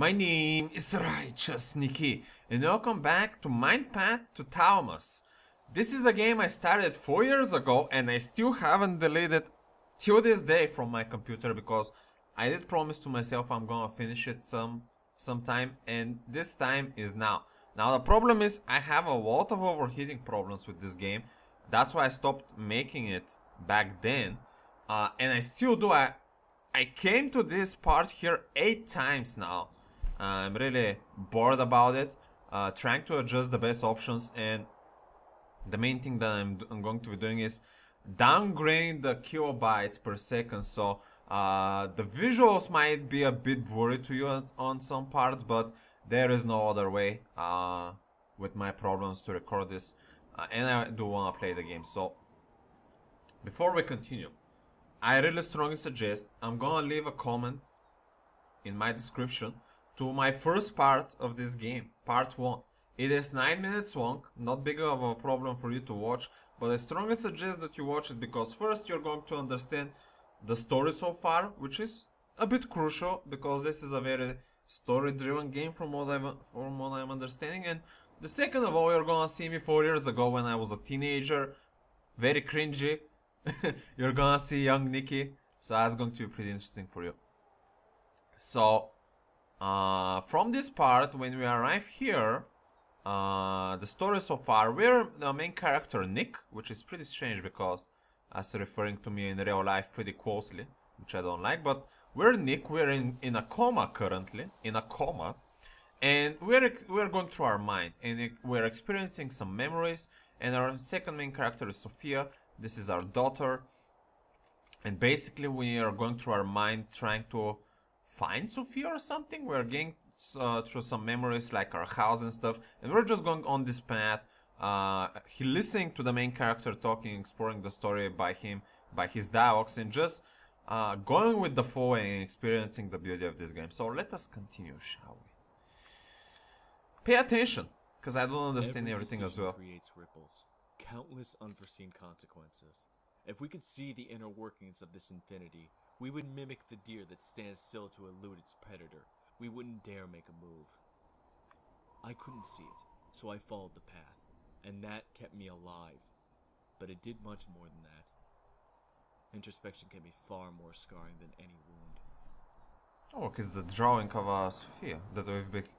My name is RighteousNicky, and welcome back to Mind Path to Thalamus. This is a game I started 4 years ago and I still haven't deleted till this day from my computer because I did promise to myself I'm gonna finish it sometime, and this time is now. Now the problem is I have a lot of overheating problems with this game. That's why I stopped making it back then, and I still do. I came to this part here 8 times now. I'm really bored about it, trying to adjust the best options, and the main thing that I'm going to be doing is downgrade the kilobytes per second, so the visuals might be a bit blurry to you on some parts, but there is no other way with my problems to record this, and I do want to play the game. So before we continue, I really strongly suggest I'm gonna leave a comment in my description to my first part of this game, part 1. It is 9 minutes long, not big of a problem for you to watch, but I strongly suggest that you watch it because first you're going to understand the story so far, which is a bit crucial because this is a very story-driven game from what I'm understanding, and the second of all, you're gonna see me 4 years ago when I was a teenager, very cringy. You're gonna see young Nicky, so that's going to be pretty interesting for you. So from this part, when we arrive here, the story so far, we're the main character Nick, which is pretty strange because as referring to me in real life pretty closely, which I don't like, but we're Nick, we're in a coma currently, and we're going through our mind, and we're experiencing some memories, and our second main character is Sophia. This is our daughter, and basically we are going through our mind trying to find Sophia or something. We're getting through some memories like our house and stuff, and we're just going on this path. He listening to the main character talking, exploring the story by his dialogues, and just going with the flow and experiencing the beauty of this game. So let us continue, shall we? Pay attention, because I don't understand everything as well. Creates ripples, countless unforeseen consequences. If we could see the inner workings of this infinity, we would mimic the deer that stands still to elude its predator. We wouldn't dare make a move. I couldn't see it, so I followed the path, and that kept me alive. But it did much more than that. Introspection can be far more scarring than any wound. Oh, because the drawing of Sophia that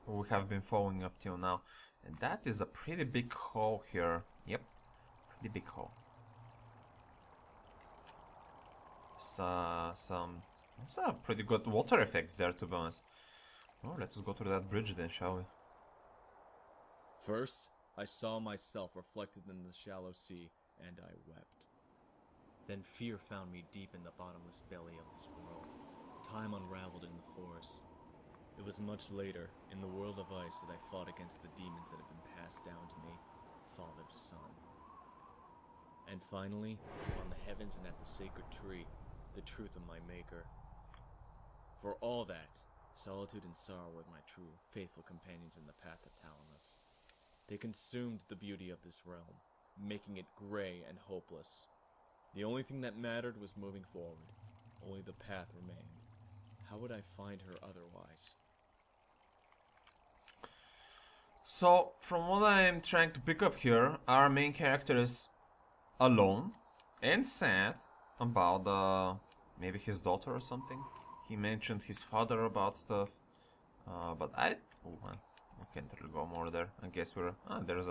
we have been following up till now, and that is a pretty big hole here. Yep, pretty big hole. Some pretty good water effects there, to be honest. Oh, let's go to that bridge then, shall we? First, I saw myself reflected in the shallow sea, and I wept. Then fear found me deep in the bottomless belly of this world. Time unraveled in the forest. It was much later, in the world of ice, that I fought against the demons that had been passed down to me, father to son. And finally, on the heavens and at the sacred tree, the truth of my maker. For all that, solitude and sorrow were my true, faithful companions in the path of Thalamus. They consumed the beauty of this realm, making it gray and hopeless. The only thing that mattered was moving forward. Only the path remained. How would I find her otherwise? So, from what I'm trying to pick up here, our main character is alone and sad about maybe his daughter or something. He mentioned his father about stuff, but oh man, we can't really go more there. I guess there's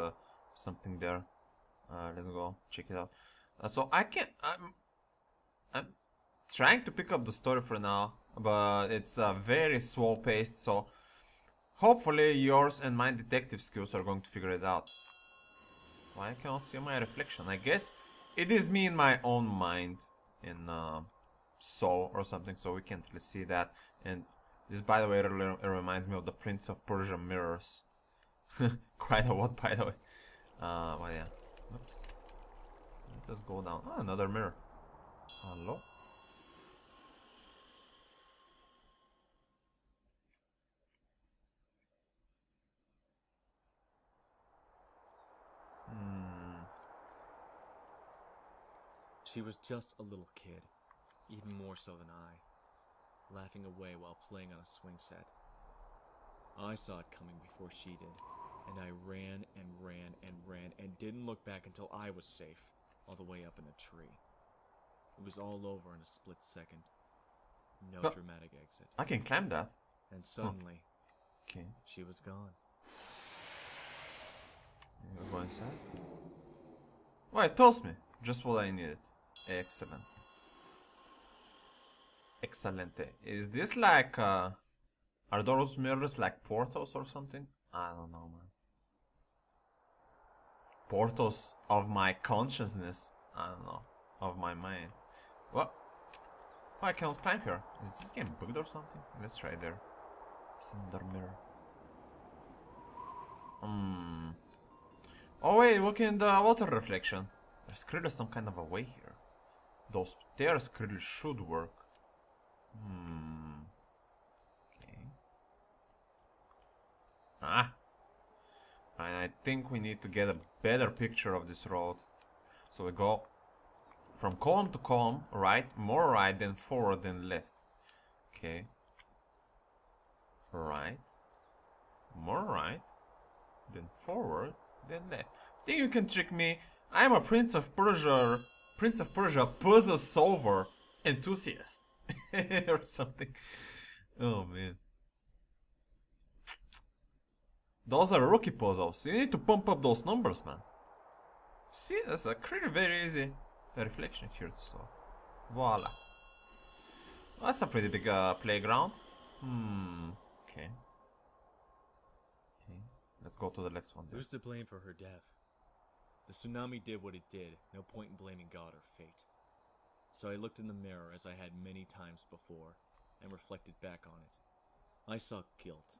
something there. Let's go check it out. So I'm trying to pick up the story for now, but it's very slow paced, so hopefully yours and my detective skills are going to figure it out. Why I cannot see my reflection? I guess it is me in my own mind in soul or something, so we can't really see that. And this, by the way, really reminds me of the Prince of Persia mirrors. Quite a lot, by the way. Well, yeah. Oops. Let us go down. Oh, another mirror. Hello? She was just a little kid, even more so than I, laughing away while playing on a swing set. I saw it coming before she did, and I ran and ran and ran and didn't look back until I was safe, all the way up in a tree. It was all over in a split second. No dramatic exit. I can climb that. And suddenly, Okay. she was gone. You go inside. Well, it tells me just what I needed. Excellent. Excellente. Is this like, are those mirrors like portals or something? I don't know, man. Portals of my consciousness. I don't know. Of my mind. What? Oh, I cannot climb here. Is this game bugged or something? Let's try there. It's another mirror. Oh wait, look in the water reflection. There's clearly some kind of a way here. Those stairs clearly should work. Okay. Ah! And I think we need to get a better picture of this road. So we go from column to column, right, more right than forward than left. Okay. Right. More right than forward than left. Think you can trick me? I'm a Prince of Persia puzzle solver enthusiast. Or something. Oh man. Those are rookie puzzles. You need to pump up those numbers, man. See, that's a pretty very easy reflection here to solve. Voila. Well, that's a pretty big playground. Okay. Okay. Let's go to the left one there. Who's to blame for her death? The tsunami did what it did. No point in blaming God or fate. So I looked in the mirror as I had many times before, and reflected back on it. I saw guilt.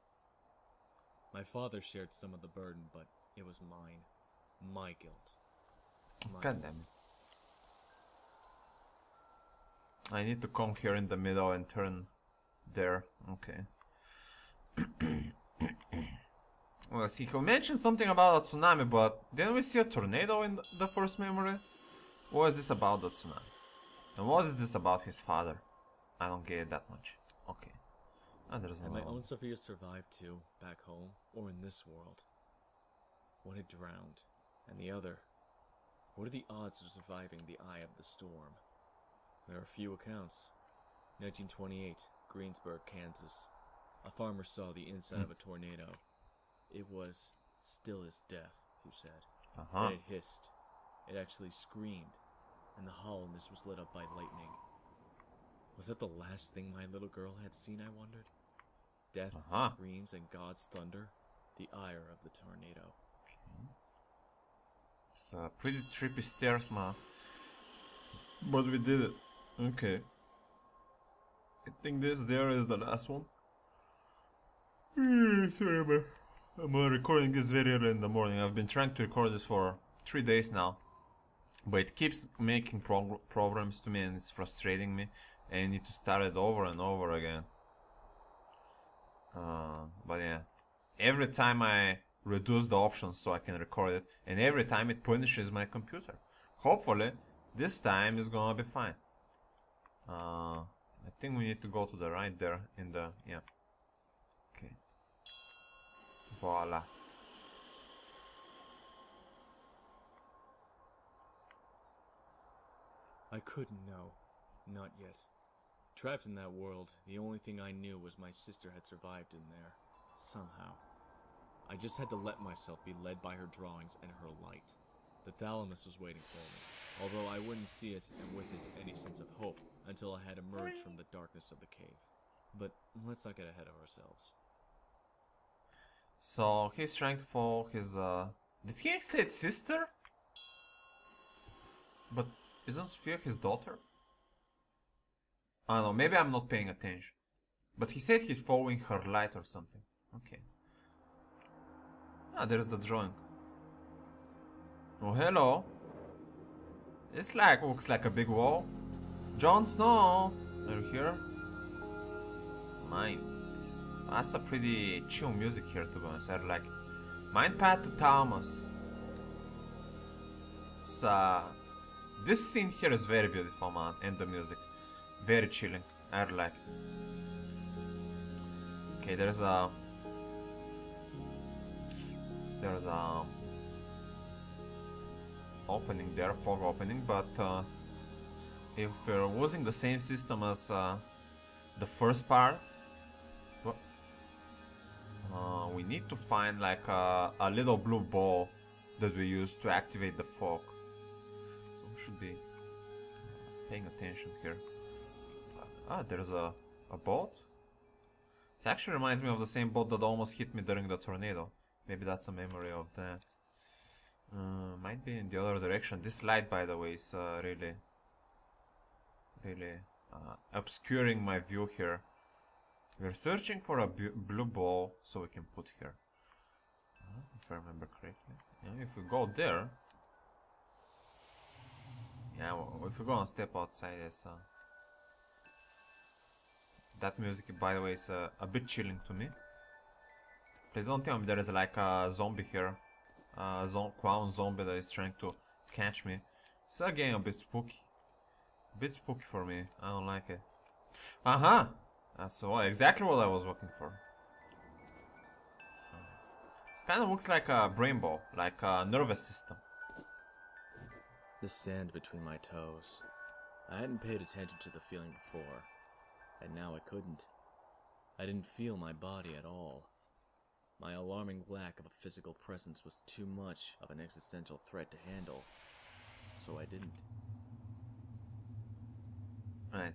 My father shared some of the burden, but it was mine. My guilt. God damn it. I need to come here in the middle and turn there. Okay. Well, see, he mentioned something about a tsunami, but didn't we see a tornado in the first memory? What is this about the tsunami? And what is this about his father? I don't get it that much. Okay. Oh, there's Had my own Sophia survived too, back home, or in this world? One had drowned, and the other... What are the odds of surviving the eye of the storm? There are few accounts. 1928, Greensburg, Kansas. A farmer saw the inside of a tornado. It was still as death, he said. Then it hissed. It actually screamed, and the hollowness was lit up by lightning. Was that the last thing my little girl had seen, I wondered? Death, screams, and God's thunder, the ire of the tornado. Okay. It's pretty trippy stairs, man. But we did it. Okay. I think this there is the last one. Sorry, man. I'm recording this very early in the morning. I've been trying to record this for 3 days now. But it keeps making problems to me and it's frustrating me. And I need to start it over and over again. But yeah. Every time I reduce the options so I can record it. And every time it punishes my computer. Hopefully, this time is gonna be fine. I think we need to go to the right there in the... yeah. Okay. Voila. I couldn't know. Not yet. Trapped in that world, the only thing I knew was my sister had survived in there. Somehow. I just had to let myself be led by her drawings and her light. The Thalamus was waiting for me, although I wouldn't see it and with it any sense of hope until I had emerged from the darkness of the cave. But let's not get ahead of ourselves. So he's trying to follow his did he say sister? But isn't Sophia his daughter? I don't know, maybe I'm not paying attention. But he said he's following her light or something. Okay. Ah, there's the drawing. Oh, hello. This looks like a big wall. Jon Snow, are you here? Mind. That's a pretty chill music here, to be honest. I like it. Mind path to Thalamus. So, this scene here is very beautiful, man, and the music. Very chilling. I like it. Okay, there's a there's a opening there, fog opening, but if we're using the same system as the first part, we need to find like a little blue ball that we use to activate the fog. So we should be paying attention here. There's a boat. It actually reminds me of the same boat that almost hit me during the tornado. Maybe that's a memory of that. Might be in the other direction. This light, by the way, is really obscuring my view here. We're searching for a blue ball so we can put here. If I remember correctly. Yeah, if we go there... Yeah, well, if we go and step outside, it's... That music, by the way, is a bit chilling to me. Please don't tell me there is like a zombie here. A clown zombie that is trying to catch me. It's again a bit spooky. A bit spooky for me. I don't like it. Aha! That's exactly what I was looking for. This kind of looks like a brain ball, like a nervous system. The sand between my toes. I hadn't paid attention to the feeling before, and now I couldn't. I didn't feel my body at all. My alarming lack of a physical presence was too much of an existential threat to handle, so I didn't. Right.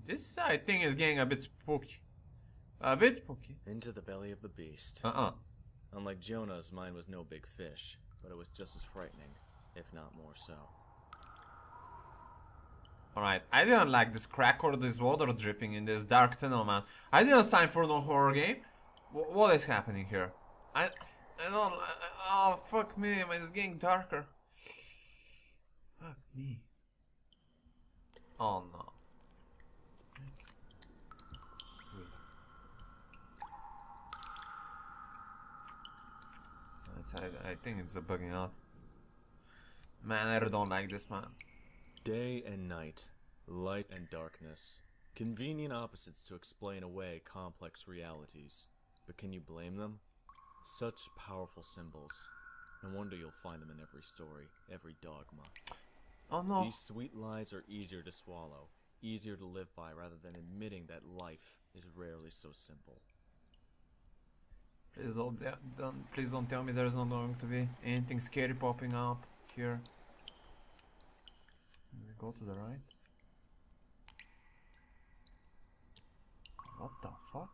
This, I think, is getting a bit spooky. A bit spooky. Into the belly of the beast. Unlike Jonah's, mine was no big fish, but it was just as frightening, if not more so. Alright, I didn't like this crack or this water dripping in this dark tunnel, man. I didn't sign for no horror game. What is happening here? I don't... oh, fuck me, man, it's getting darker. Fuck me. Oh, no. I think it's bugging out. Man, I don't like this, man. Day and night, light and darkness. Convenient opposites to explain away complex realities. But can you blame them? Such powerful symbols. No wonder you'll find them in every story, every dogma. Oh no. These sweet lies are easier to swallow, easier to live by rather than admitting that life is rarely so simple. Please don't tell me there's not going to be anything scary popping up here. We go to the right. What the fuck?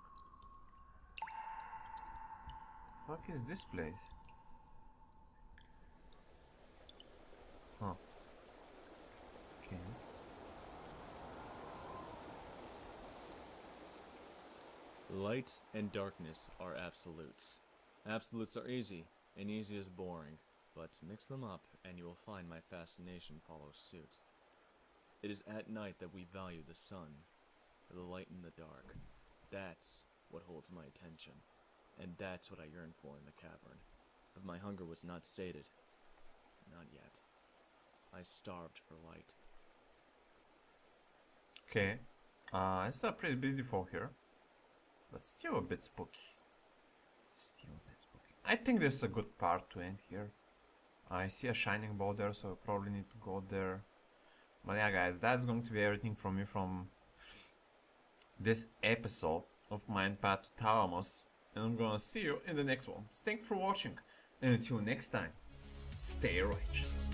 Fuck is this place? Huh. Okay. Light and darkness are absolutes. Absolutes are easy, and easy is boring, but mix them up and you will find my fascination follows suit. It is at night that we value the sun, the light in the dark. That's what holds my attention, and that's what I yearn for in the cavern. If my hunger was not sated, not yet. I starved for light. Okay. It's pretty beautiful here. But still a bit spooky. Still a bit spooky. I think this is a good part to end here. I see a shining ball there, so I probably need to go there. But yeah, guys, that's going to be everything from me from this episode of Mind Path to Thalamus. And I'm gonna see you in the next one. Thanks for watching. And until next time, stay righteous.